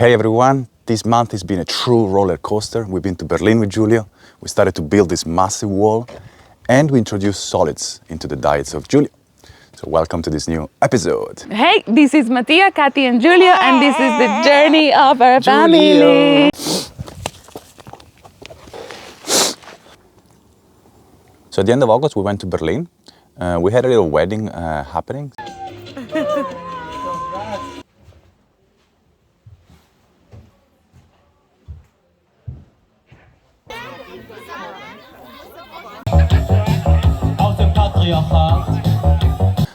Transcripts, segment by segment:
Hey everyone, this month has been a true roller coaster. We've been to Berlin with Giulio, we started to build this massive wall, and we introduced solids into the diets of Giulio. So welcome to this new episode. Hey, this is Mattia, Katy and Giulio, and this is the journey of our family. So at the end of August we went to Berlin. We had a little wedding happening.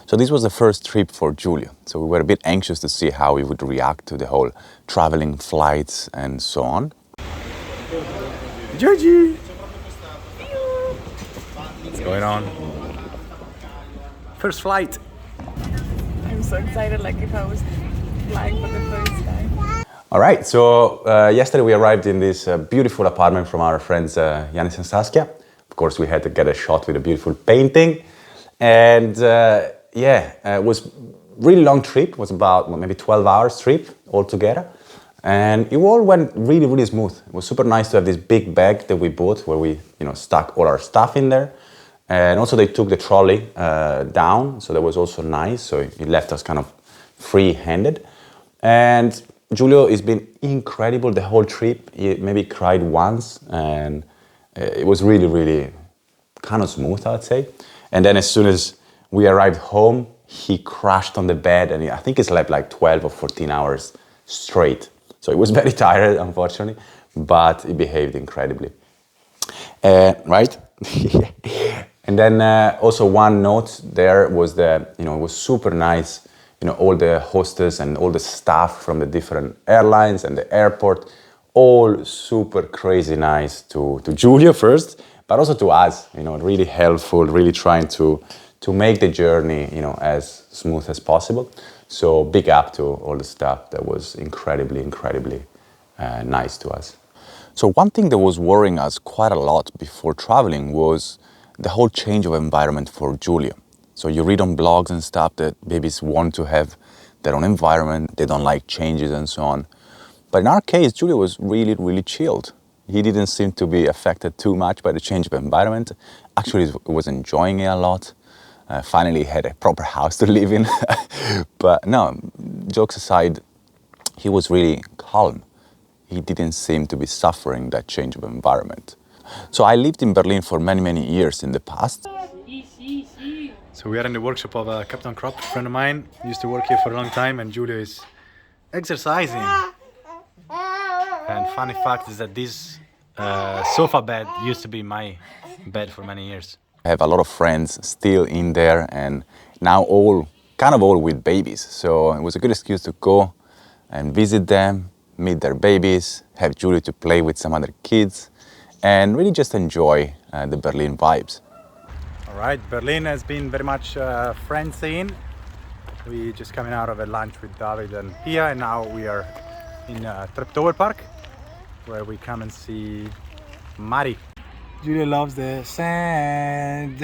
So this was the first trip for Giulio. So we were a bit anxious to see how he would react to the whole traveling, flights and so on. Georgie! What's going on? First flight. I'm so excited, like if I was flying for the first time. All right, so yesterday we arrived in this beautiful apartment from our friends Giannis and Saskia. Of course, we had to get a shot with a beautiful painting. And it was really long trip. It was about maybe 12 hours trip altogether. And it all went really, really smooth. It was super nice to have this big bag that we bought where we, stuck all our stuff in there. And also they took the trolley down, so that was also nice. So it left us kind of free-handed. And Giulio has been incredible the whole trip. He maybe cried once, and it was really, really kind of smooth, I'd say. And then as soon as we arrived home, he crashed on the bed, and I think he slept like 12 or 14 hours straight. So he was very tired, unfortunately, but he behaved incredibly. Right? And then also one note there was it was super nice, all the hostess and all the staff from the different airlines and the airport, all super crazy nice to Giulio first, but also to us, really helpful, really trying to make the journey, as smooth as possible. So big up to all the staff that was incredibly nice to us. So one thing that was worrying us quite a lot before traveling was the whole change of environment for Giulio. So you read on blogs and stuff that babies want to have their own environment, they don't like changes and so on. But in our case, Giulio was really chilled. He didn't seem to be affected too much by the change of environment. Actually, he was enjoying it a lot. Finally had a proper house to live in. But no, jokes aside, he was really calm. He didn't seem to be suffering that change of environment. So I lived in Berlin for many years in the past. So we are in the workshop of Captain Kropp, a friend of mine. He used to work here for a long time, and Giulio is exercising. And funny fact is that this sofa bed used to be my bed for many years. I have a lot of friends still in there, and now all with babies. So it was a good excuse to go and visit them, meet their babies, have Giulio to play with some other kids, and really just enjoy the Berlin vibes. All right, Berlin has been very much a friend scene. We just coming out of a lunch with David and Pia, and now we are in Treptower Park, where we come and see Mari. Giulio loves the sand.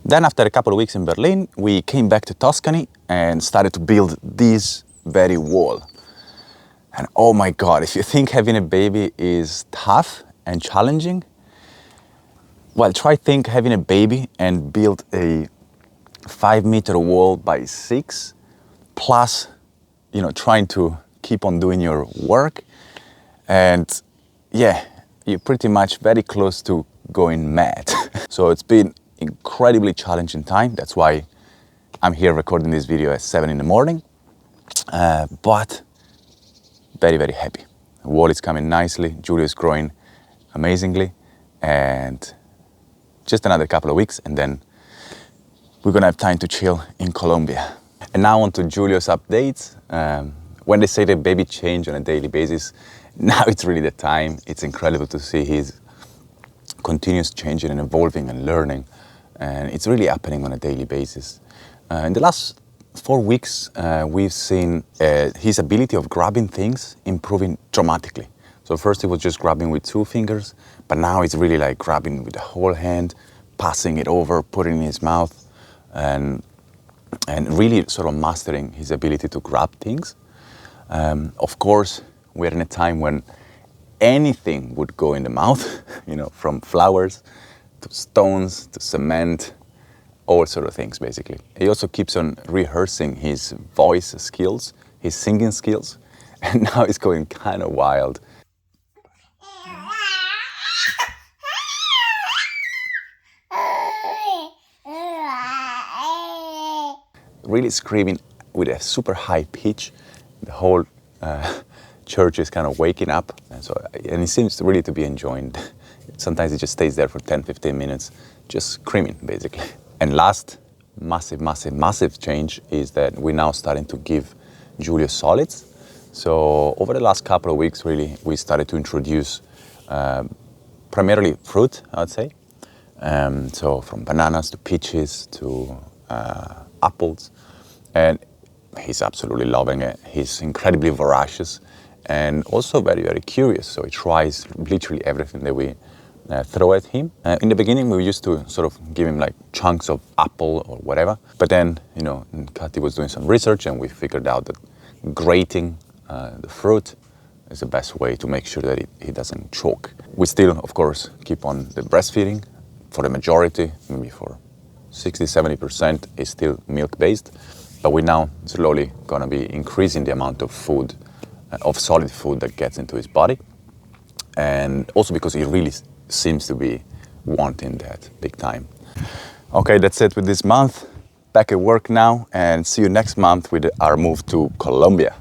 Then after a couple of weeks in Berlin, we came back to Tuscany and started to build this very wall. And oh my God, if you think having a baby is tough and challenging, well, try having a baby and build a 5-meter wall by 6, plus, trying to keep on doing your work. And yeah, you're pretty much very close to going mad. So it's been incredibly challenging time. That's why I'm here recording this video at 7 in the morning. But very happy. The wall is coming nicely. Giulio is growing amazingly. And just another couple of weeks, and then we're gonna have time to chill in Colombia. And now on to Giulio's updates. When they say the baby change on a daily basis, now it's really the time. It's incredible to see his continuous changing and evolving and learning. And it's really happening on a daily basis. In the last 4 weeks, we've seen his ability of grabbing things improving dramatically. So first he was just grabbing with 2 fingers, but now it's really like grabbing with the whole hand, passing it over, putting it in his mouth, and really sort of mastering his ability to grab things. Of course, we're in a time when anything would go in the mouth, you know, from flowers to stones to cement, all sort of things basically. He also keeps on rehearsing his voice skills, his singing skills, and now he's going kind of wild. Really screaming with a super high pitch. The whole church is kind of waking up, and he seems really to be enjoying. Sometimes he just stays there for 10-15 minutes, just screaming basically. And last massive change is that we're now starting to give Julius solids. So over the last couple of weeks, really, we started to introduce primarily fruit, I would say. So from bananas to peaches to apples, and he's absolutely loving it. He's incredibly voracious and also very curious. So he tries literally everything that we throw at him. In the beginning, we used to sort of give him like chunks of apple or whatever. But then, you know, Kati was doing some research and we figured out that grating the fruit is the best way to make sure that he doesn't choke. We still, of course, keep on the breastfeeding. For the majority, maybe for 60-70% is still milk-based. But we're now slowly gonna be increasing the amount of food, of solid food that gets into his body. And also because he really seems to be wanting that big time. Okay, that's it with this month. Back at work now, and see you next month with our move to Colombia.